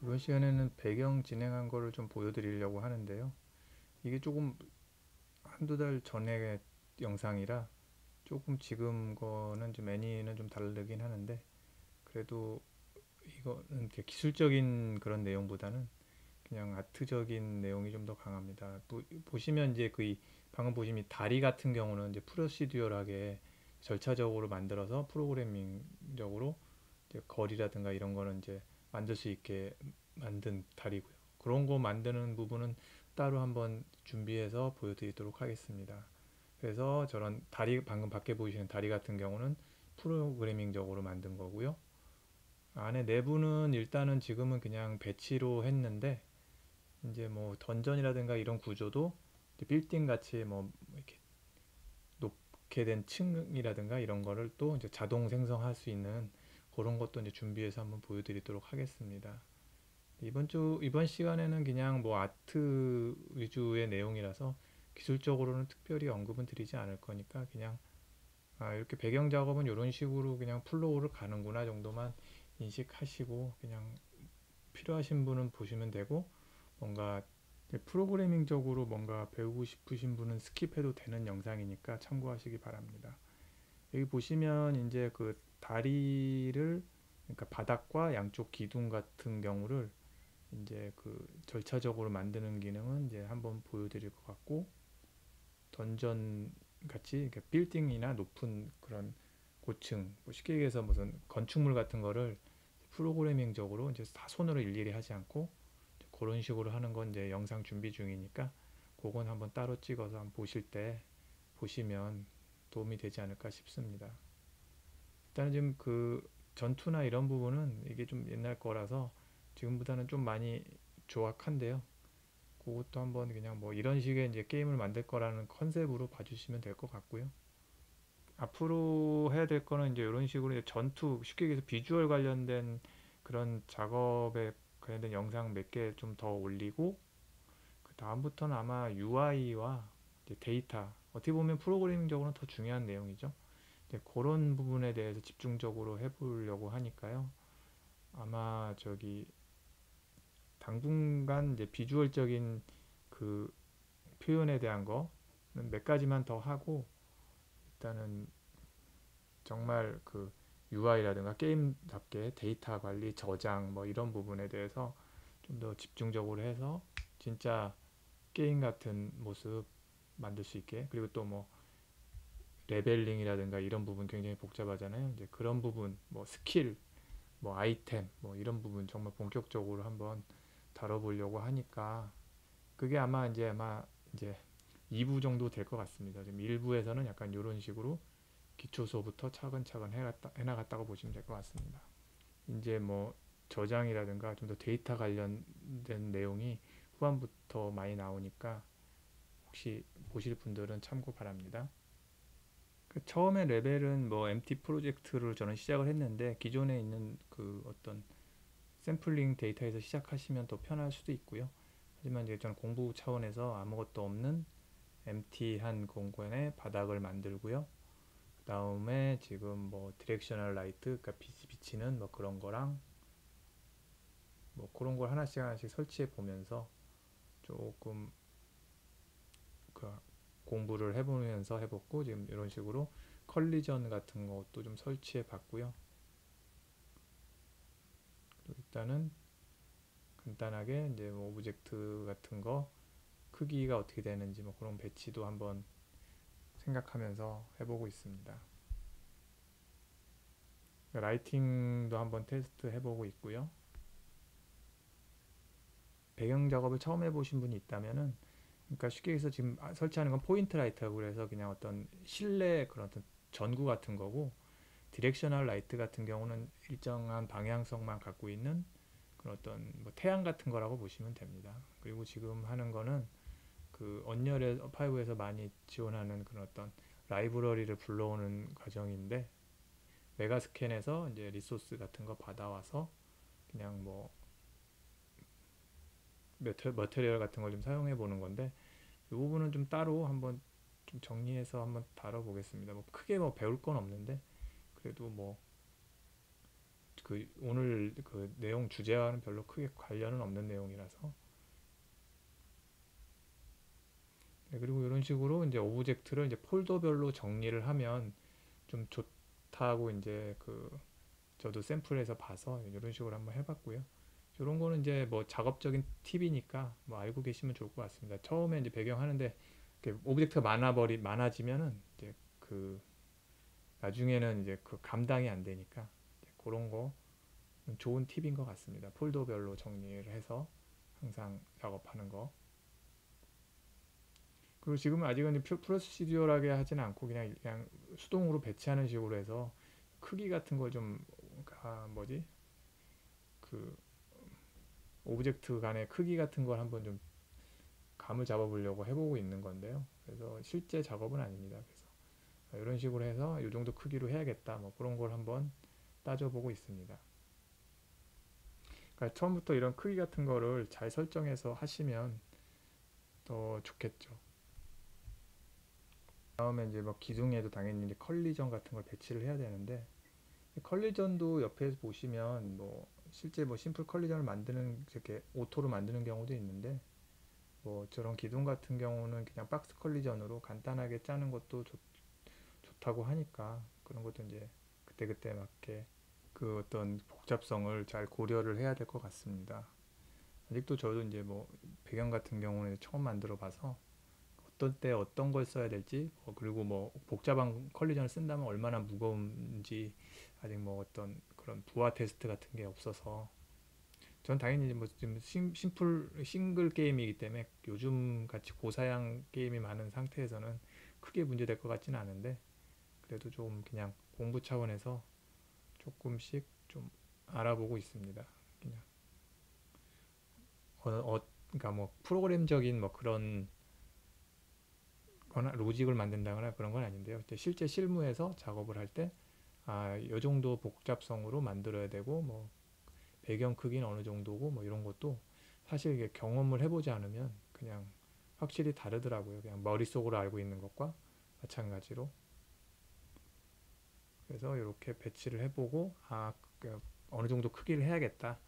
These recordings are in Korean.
이번 시간에는 배경 진행한 거를 좀 보여드리려고 하는데요. 이게 조금 한두 달 전의 영상이라 조금 지금 거는 좀 애니는 좀 다르긴 하는데, 그래도 이거는 이렇게 기술적인 그런 내용보다는 그냥 아트적인 내용이 좀 더 강합니다. 보시면 이제 방금 보시면 이 다리 같은 경우는 이제 프로시듀얼하게 절차적으로 만들어서 프로그래밍적으로 이제 거리라든가 이런 거는 이제 만들 수 있게 만든 다리고요. 그런 거 만드는 부분은 따로 한번 준비해서 보여드리도록 하겠습니다. 그래서 저런 다리, 방금 밖에 보이시는 다리 같은 경우는 프로그래밍적으로 만든 거고요. 안에 내부는 일단은 지금은 그냥 배치로 했는데, 이제 뭐 던전이라든가 이런 구조도 빌딩 같이 뭐 이렇게 높게 된 층이라든가 이런 거를 또 이제 자동 생성할 수 있는 그런 것도 이제 준비해서 한번 보여드리도록 하겠습니다. 이번 시간에는 그냥 뭐 아트 위주의 내용이라서 기술적으로는 특별히 언급은 드리지 않을 거니까 그냥 이렇게 배경 작업은 이런 식으로 그냥 플로우를 가는구나 정도만 인식하시고 그냥 필요하신 분은 보시면 되고, 뭔가 프로그래밍적으로 뭔가 배우고 싶으신 분은 스킵해도 되는 영상이니까 참고하시기 바랍니다. 여기 보시면 이제 그 다리를, 그러니까 바닥과 양쪽 기둥 같은 경우를 이제 그 절차적으로 만드는 기능은 이제 한번 보여드릴 것 같고, 던전 같이 그러니까 빌딩이나 높은 그런 고층, 뭐 쉽게 얘기해서 무슨 건축물 같은 거를 프로그래밍적으로 이제 다 손으로 일일이 하지 않고 그런 식으로 하는 건 이제 영상 준비 중이니까 그건 한번 따로 찍어서 한번 보실 때 보시면 도움이 되지 않을까 싶습니다. 일단은 지금 그 전투나 이런 부분은 이게 좀 옛날 거라서 지금보다는 좀 많이 조악한데요. 그것도 한번 그냥 뭐 이런 식의 이제 게임을 만들 거라는 컨셉으로 봐주시면 될 것 같고요. 앞으로 해야 될 거는 이제 이런 식으로 이제 전투, 쉽게 얘기해서 비주얼 관련된 그런 작업에 관련된 영상 몇 개 좀 더 올리고, 그 다음부터는 아마 UI와 데이터, 어떻게 보면 프로그래밍적으로는 더 중요한 내용이죠. 이제 그런 부분에 대해서 집중적으로 해보려고 하니까요. 아마 저기 당분간 이제 비주얼적인 그 표현에 대한 거는 몇 가지만 더 하고, 일단은 정말 그 UI라든가 게임답게 데이터 관리, 저장 뭐 이런 부분에 대해서 좀 더 집중적으로 해서 진짜 게임 같은 모습 만들 수 있게, 그리고 또 뭐 레벨링이라든가 이런 부분 굉장히 복잡하잖아요. 이제 그런 부분, 뭐 스킬, 뭐 아이템, 뭐 이런 부분 정말 본격적으로 한번 다뤄보려고 하니까, 그게 아마 이제 2부 정도 될 것 같습니다. 지금 1부에서는 약간 이런 식으로 기초서부터 차근차근 해나갔다고 보시면 될 것 같습니다. 이제 뭐 저장이라든가 좀 더 데이터 관련된 내용이 후반부터 많이 나오니까 혹시 보실 분들은 참고 바랍니다. 그 처음에 레벨은 뭐 MT 프로젝트를 저는 시작을 했는데, 기존에 있는 그 어떤 샘플링 데이터에서 시작하시면 더 편할 수도 있고요. 하지만 이제 저는 공부 차원에서 아무것도 없는 MT 한 공간에 바닥을 만들고요. 그 다음에 지금 뭐 디렉셔널 라이트, 그러니까 빛이 비치는 뭐 그런 거랑 뭐 그런 걸 하나씩 하나씩 설치해 보면서 조금 그 공부를 해보면서 해봤고, 지금 이런 식으로 컬리전 같은 것도 좀 설치해 봤고요. 일단은 간단하게 이제 뭐 오브젝트 같은 거 크기가 어떻게 되는지 뭐 그런 배치도 한번 생각하면서 해보고 있습니다. 라이팅도 한번 테스트 해보고 있고요. 배경 작업을 처음 해보신 분이 있다면은, 그러니까 쉽게 해서 지금 설치하는 건 포인트 라이트라고 그래서 그냥 어떤 실내 그런 어떤 전구 같은 거고, 디렉셔널 라이트 같은 경우는 일정한 방향성만 갖고 있는 그런 어떤 뭐 태양 같은 거라고 보시면 됩니다. 그리고 지금 하는 거는 그 언리얼 5에서 많이 지원하는 그런 어떤 라이브러리를 불러오는 과정인데, 메가스캔에서 이제 리소스 같은 거 받아와서 그냥 뭐 머테리얼 같은 걸 좀 사용해 보는 건데, 이 부분은 좀 따로 한번 좀 정리해서 한번 다뤄보겠습니다. 뭐 크게 뭐 배울 건 없는데, 그래도 뭐 그 오늘 그 내용 주제와는 별로 크게 관련은 없는 내용이라서. 네, 그리고 이런 식으로 이제 오브젝트를 이제 폴더별로 정리를 하면 좀 좋다고 이제 그 저도 샘플에서 봐서 이런 식으로 한번 해봤고요. 이런 거는 이제 뭐 작업적인 팁이니까 뭐 알고 계시면 좋을 것 같습니다. 처음에 이제 배경하는데 오브젝트가 많아지면은 이제 그 나중에는 이제 그 감당이 안 되니까 이제 그런 거 좋은 팁인 것 같습니다. 폴더별로 정리를 해서 항상 작업하는 거. 그리고 지금은 아직은 프로시듀얼하게 하진 않고 그냥 수동으로 배치하는 식으로 해서 크기 같은 걸좀 뭐지 그 오브젝트 간의 크기 같은 걸 한번 좀 감을 잡아보려고 해보고 있는 건데요. 그래서 실제 작업은 아닙니다. 그래서 이런 식으로 해서 이 정도 크기로 해야겠다. 뭐 그런 걸 한번 따져보고 있습니다. 그러니까 처음부터 이런 크기 같은 거를 잘 설정해서 하시면 더 좋겠죠. 다음에 이제 뭐 기둥에도 당연히 이제 컬리전 같은 걸 배치를 해야 되는데 컬리전도 옆에서 보시면 뭐 실제 뭐 심플 컬리전을 만드는 이렇게 오토로 만드는 경우도 있는데 뭐 저런 기둥 같은 경우는 그냥 박스 컬리전으로 간단하게 짜는 것도 좋다고 하니까 그런 것도 이제 그때그때 맞게 그 어떤 복잡성을 잘 고려를 해야 될 것 같습니다. 아직도 저도 이제 뭐 배경 같은 경우는 처음 만들어 봐서 어떤 때 어떤 걸 써야 될지 그리고 뭐 복잡한 컬리전을 쓴다면 얼마나 무거운지 아직 뭐 어떤 그런 부하 테스트 같은 게 없어서 전 당연히 뭐 지금 심플 싱글 게임이기 때문에 요즘 같이 고사양 게임이 많은 상태에서는 크게 문제될 것 같지는 않은데 그래도 좀 그냥 공부 차원에서 조금씩 좀 알아보고 있습니다. 그냥 그러니까 뭐 프로그램적인 뭐 그런 거나 로직을 만든다거나 그런 건 아닌데요. 실제 실무에서 작업을 할 때 이 정도 복잡성으로 만들어야 되고 뭐 배경 크기는 어느 정도고 뭐 이런 것도 사실 이게 경험을 해보지 않으면 그냥 확실히 다르더라고요. 그냥 머릿속으로 알고 있는 것과 마찬가지로. 그래서 이렇게 배치를 해보고 어느 정도 크기를 해야겠다.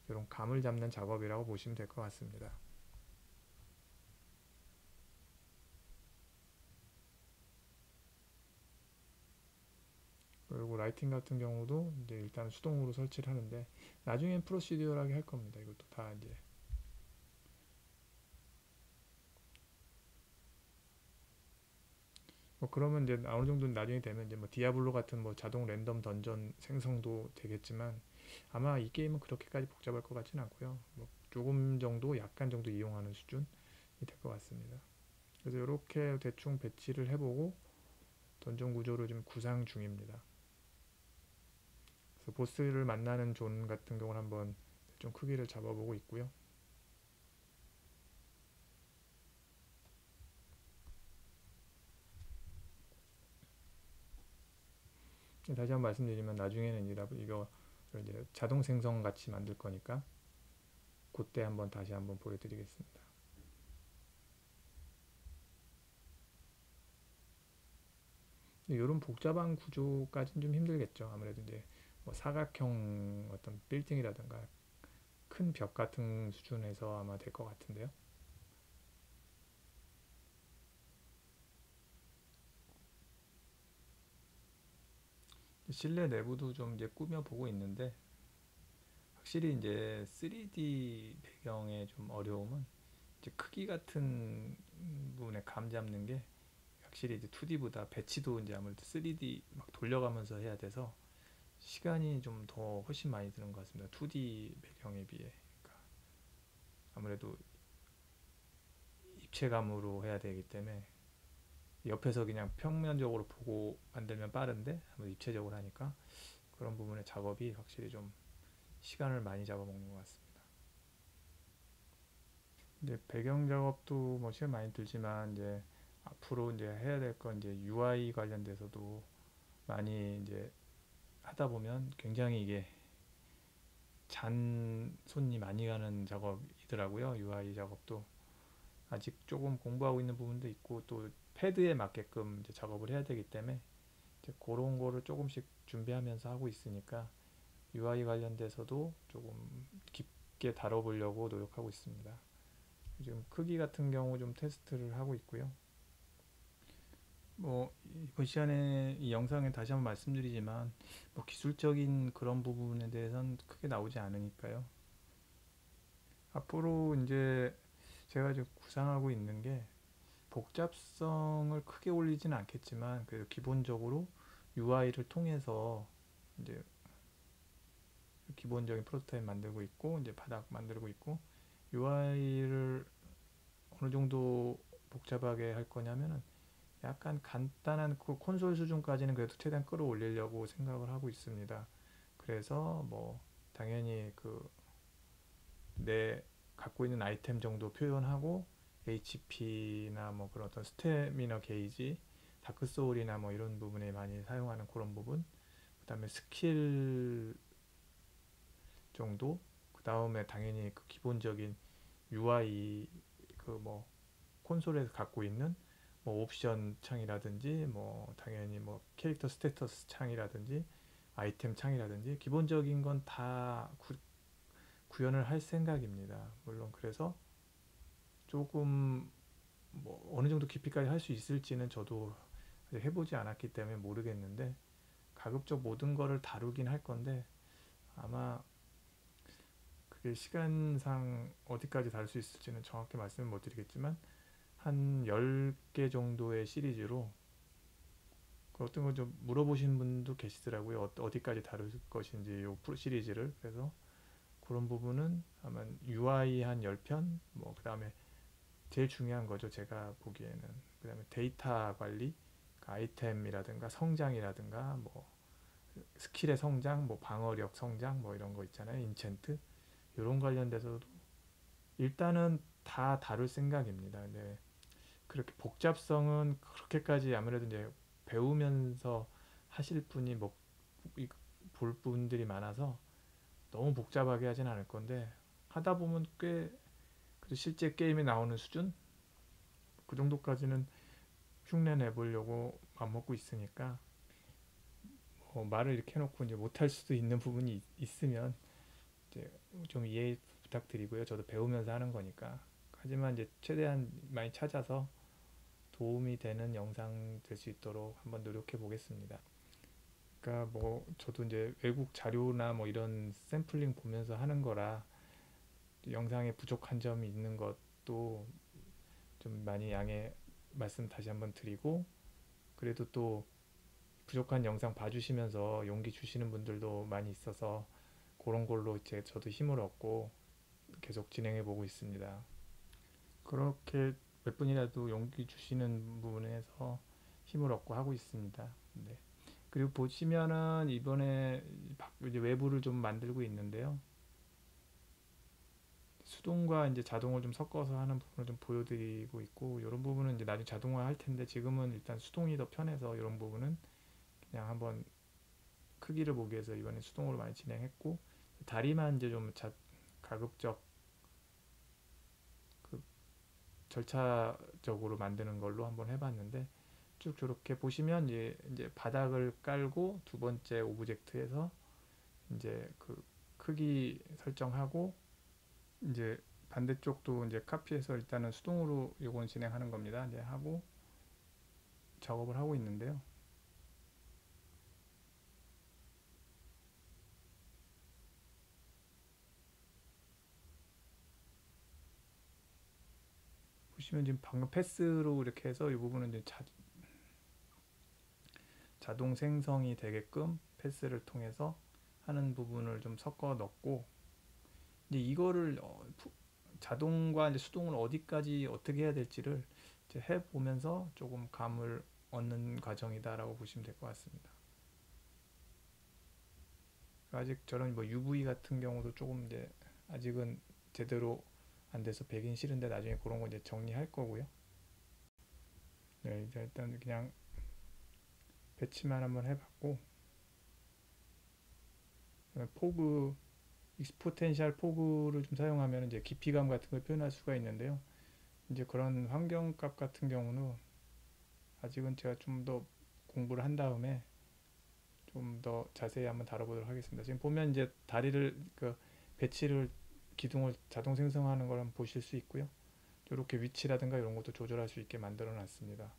이런 감을 잡는 작업이라고 보시면 될 것 같습니다. 그리고 라이팅 같은 경우도 이제 일단 수동으로 설치를 하는데 나중엔 프로시디어하게 할 겁니다. 이것도 다 이제 뭐 그러면 이제 어느 정도 나중에 되면 이제 뭐 디아블로 같은 뭐 자동 랜덤 던전 생성도 되겠지만 아마 이 게임은 그렇게까지 복잡할 것 같지는 않고요. 뭐 조금 정도 약간 정도 이용하는 수준이 될 것 같습니다. 그래서 이렇게 대충 배치를 해보고 던전 구조를 좀 구상 중입니다. 그래서 보스를 만나는 존 같은 경우는 한번 좀 크기를 잡아보고 있고요. 다시 한번 말씀드리면 나중에는 이거 이제 자동 생성 같이 만들 거니까 그때 한번 다시 한번 보여드리겠습니다. 이런 복잡한 구조까지는 좀 힘들겠죠. 아무래도 이제 뭐 사각형 어떤 빌딩이라든가 큰 벽 같은 수준에서 아마 될 것 같은데요. 실내 내부도 좀 이제 꾸며보고 있는데 확실히 이제 3D 배경의 좀 어려움은 이제 크기 같은 부분에 감 잡는 게 확실히 이제 2D보다 배치도 이제 아무래도 3D 막 돌려가면서 해야 돼서 시간이 좀 더 훨씬 많이 드는 것 같습니다. 2D 배경에 비해. 그러니까 아무래도 입체감으로 해야 되기 때문에 옆에서 그냥 평면적으로 보고 만들면 빠른데 아무래도 입체적으로 하니까 그런 부분의 작업이 확실히 좀 시간을 많이 잡아먹는 것 같습니다. 이제 배경 작업도 뭐 시간 많이 들지만 이제 앞으로 이제 해야 될 건 이제 UI 관련돼서도 많이 이제 하다 보면 굉장히 이게 손이 많이 가는 작업이더라고요. UI 작업도 아직 조금 공부하고 있는 부분도 있고 또 패드에 맞게끔 이제 작업을 해야 되기 때문에 이제 그런 거를 조금씩 준비하면서 하고 있으니까 UI 관련돼서도 조금 깊게 다뤄보려고 노력하고 있습니다. 지금 크기 같은 경우 좀 테스트를 하고 있고요. 뭐 이번 시간에 이 영상에 다시 한번 말씀드리지만 뭐 기술적인 그런 부분에 대해서는 크게 나오지 않으니까요. 앞으로 이제 제가 지금 구상하고 있는 게 복잡성을 크게 올리지는 않겠지만 그래도 기본적으로 UI를 통해서 이제 기본적인 프로토타입 만들고 있고 이제 바닥 만들고 있고 UI를 어느 정도 복잡하게 할 거냐면은 약간 간단한 그 콘솔 수준까지는 그래도 최대한 끌어올리려고 생각을 하고 있습니다. 그래서 뭐 당연히 그 내 갖고 있는 아이템 정도 표현하고 HP나 뭐 그런 어떤 스태미너 게이지, 다크 소울이나 뭐 이런 부분에 많이 사용하는 그런 부분, 그다음에 스킬 정도, 그다음에 당연히 그 기본적인 UI 그 뭐 콘솔에서 갖고 있는 뭐 옵션 창이라든지 뭐 당연히 뭐 캐릭터 스테터스 창이라든지 아이템 창이라든지 기본적인 건 다 구현을 할 생각입니다. 물론 그래서 조금 뭐 어느 정도 깊이까지 할 수 있을지는 저도 아직 해보지 않았기 때문에 모르겠는데 가급적 모든 거를 다루긴 할 건데 아마 그게 시간상 어디까지 다룰 수 있을지는 정확히 말씀을 못 드리겠지만 한 10개 정도의 시리즈로 그 어떤 거 좀 물어보신 분도 계시더라고요. 어디까지 다룰 것인지 요 시리즈를. 그래서 그런 부분은 아마 UI 한 10편, 뭐 그다음에 제일 중요한 거죠. 제가 보기에는. 그다음에 데이터 관리, 그 아이템이라든가 성장이라든가 뭐 스킬의 성장, 뭐 방어력 성장, 뭐 이런 거 있잖아요. 인챈트 이런 관련돼서도 일단은 다 다룰 생각입니다. 근데 그렇게 복잡성은 그렇게까지 아무래도 이제 배우면서 하실 분이 뭐 볼 분들이 많아서 너무 복잡하게 하진 않을 건데 하다 보면 꽤 실제 게임에 나오는 수준 그 정도까지는 흉내 내보려고 맘먹고 있으니까 말을 이렇게 해놓고 이제 못할 수도 있는 부분이 있으면 이제 좀 이해 부탁드리고요. 저도 배우면서 하는 거니까. 하지만 이제 최대한 많이 찾아서 도움이 되는 영상 될 수 있도록 한번 노력해 보겠습니다. 그러니까 뭐 저도 이제 외국 자료나 뭐 이런 샘플링 보면서 하는 거라 영상에 부족한 점이 있는 것도 좀 많이 양해 말씀 다시 한번 드리고 그래도 또 부족한 영상 봐주시면서 용기 주시는 분들도 많이 있어서 그런 걸로 이제 저도 힘을 얻고 계속 진행해 보고 있습니다. 그렇게 몇 분이라도 용기 주시는 부분에서 힘을 얻고 하고 있습니다. 네. 그리고 보시면은 이번에 이제 외부를 좀 만들고 있는데요. 수동과 이제 자동을 좀 섞어서 하는 부분을 좀 보여드리고 있고 이런 부분은 이제 나중에 자동화 할 텐데 지금은 일단 수동이 더 편해서 이런 부분은 그냥 한번 크기를 보기 위해서 이번에 수동으로 많이 진행했고 다리만 이제 좀 가급적 그 절차적으로 만드는 걸로 한번 해봤는데 쭉 저렇게 보시면 이제 바닥을 깔고 두 번째 오브젝트에서 이제 그 크기 설정하고 이제 반대쪽도 이제 카피해서 일단은 수동으로 요건 진행하는 겁니다. 이제 하고 작업을 하고 있는데요. 보시면 지금 방금 패스로 이렇게 해서 이 부분은 이제 자동 생성이 되게끔 패스를 통해서 하는 부분을 좀 섞어 넣고 이제 이거를 자동과 이제 수동을 어디까지 어떻게 해야 될지를 이제 해 보면서 조금 감을 얻는 과정이다라고 보시면 될 것 같습니다. 아직 저런 뭐 UV 같은 경우도 조금 이제 아직은 제대로 안 돼서 배긴 싫은데 나중에 그런 거 이제 정리할 거고요. 네, 이제 일단 그냥 배치만 한번 해봤고 포그 익스포텐셜 포그를 좀 사용하면 이제 깊이감 같은 걸 표현할 수가 있는데요. 이제 그런 환경값 같은 경우는 아직은 제가 좀 더 공부를 한 다음에 좀 더 자세히 한번 다뤄보도록 하겠습니다. 지금 보면 이제 다리를 배치를 기둥을 자동 생성하는 걸 한번 보실 수 있고요. 이렇게 위치라든가 이런 것도 조절할 수 있게 만들어 놨습니다.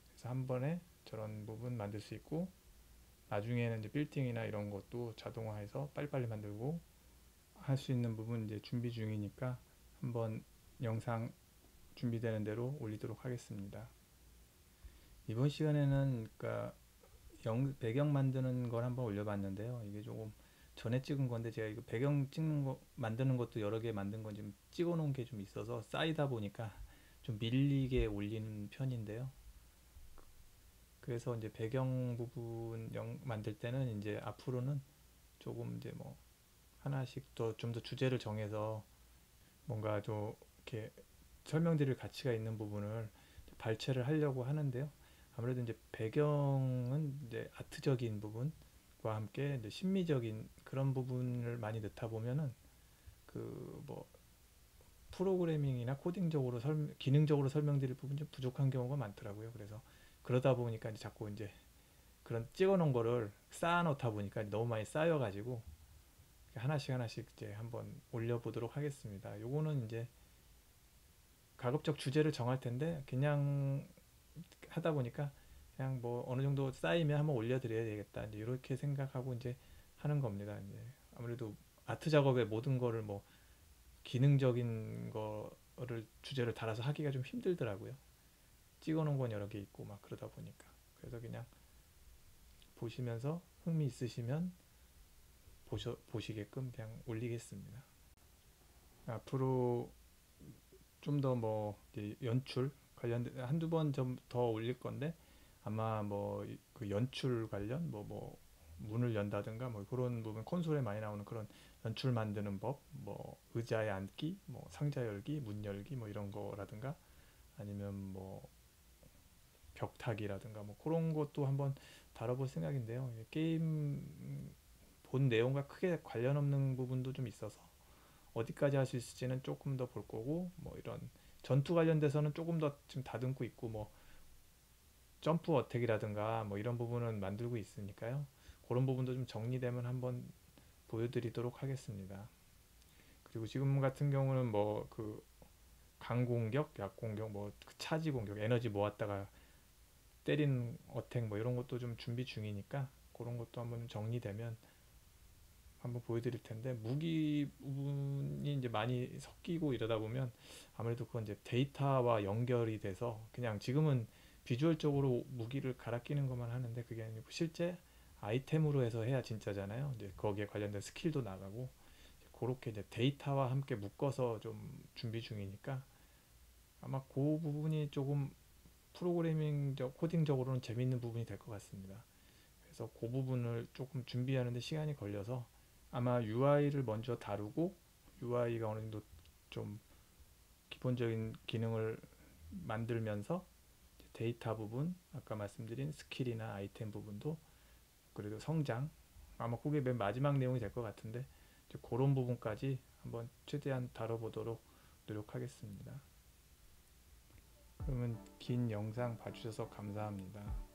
그래서 한 번에 저런 부분 만들 수 있고, 나중에는 이제 빌딩이나 이런 것도 자동화해서 빨리빨리 만들고 할 수 있는 부분 이제 준비 중이니까 한번 영상 준비되는 대로 올리도록 하겠습니다. 이번 시간에는 배경 만드는 걸 한번 올려봤는데요. 이게 조금 전에 찍은 건데 제가 이거 배경 찍는 거 만드는 것도 여러 개 만든 건 좀 찍어 놓은 게 좀 있어서 쌓이다 보니까 좀 밀리게 올리는 편인데요. 그래서 이제 배경 부분 만들 때는 이제 앞으로는 조금 이제 뭐 하나씩 더 좀 더 주제를 정해서 뭔가 좀 이렇게 설명드릴 가치가 있는 부분을 발췌를 하려고 하는데요. 아무래도 이제 배경은 이제 아트적인 부분과 함께 이제 심미적인 그런 부분을 많이 넣다 보면은 그 뭐 프로그래밍이나 코딩적으로 기능적으로 설명드릴 부분이 좀 부족한 경우가 많더라고요. 그래서 그러다 보니까 이제 자꾸 이제 그런 찍어 놓은 거를 쌓아 놓다 보니까 너무 많이 쌓여 가지고 하나씩 하나씩 이제 한번 올려보도록 하겠습니다. 요거는 이제 가급적 주제를 정할 텐데 그냥 하다 보니까 그냥 뭐 어느 정도 쌓이면 한번 올려드려야 되겠다 이제 이렇게 생각하고 이제 하는 겁니다. 이제 아무래도 아트 작업의 모든 거를 뭐 기능적인 거를 주제를 달아서 하기가 좀 힘들더라고요. 찍어놓은 건 여러 개 있고 막 그러다 보니까 그래서 그냥 보시면서 흥미 있으시면 보시게끔 그냥 올리겠습니다. 앞으로 좀 더 뭐 연출 관련된 한두 번 좀 더 올릴 건데 아마 뭐 그 연출 관련 뭐 문을 연다든가 뭐 그런 부분 콘솔에 많이 나오는 그런 연출 만드는 법, 뭐 의자에 앉기, 뭐 상자 열기, 문 열기 뭐 이런 거라든가 아니면 뭐 벽타기라든가 뭐 그런 것도 한번 다뤄볼 생각인데요. 게임 본 내용과 크게 관련 없는 부분도 좀 있어서 어디까지 할 수 있을지는 조금 더 볼 거고, 뭐 이런 전투 관련돼서는 조금 더 지금 다듬고 있고, 뭐 점프 어택이라든가 뭐 이런 부분은 만들고 있으니까요. 그런 부분도 좀 정리되면 한번 보여드리도록 하겠습니다. 그리고 지금 같은 경우는 뭐 그 강공격, 약공격, 뭐 차지 공격, 에너지 모았다가 때리는 어택 뭐 이런 것도 좀 준비 중이니까 그런 것도 한번 정리되면 한번 보여드릴 텐데, 무기 부분이 이제 많이 섞이고 이러다 보면 아무래도 그건 이제 데이터와 연결이 돼서 그냥 지금은 비주얼적으로 무기를 갈아 끼는 것만 하는데 그게 아니고 실제 아이템으로 해서 해야 진짜잖아요. 이제 거기에 관련된 스킬도 나가고 그렇게 이제 데이터와 함께 묶어서 좀 준비 중이니까 아마 그 부분이 조금 프로그래밍적 코딩적으로는 재밌는 부분이 될 것 같습니다. 그래서 그 부분을 조금 준비하는데 시간이 걸려서 아마 UI를 먼저 다루고 UI가 어느 정도 좀 기본적인 기능을 만들면서 데이터 부분, 아까 말씀드린 스킬이나 아이템 부분도 그래도 성장, 아마 그게 맨 마지막 내용이 될 것 같은데 그런 부분까지 한번 최대한 다뤄보도록 노력하겠습니다. 그러면 긴 영상 봐주셔서 감사합니다.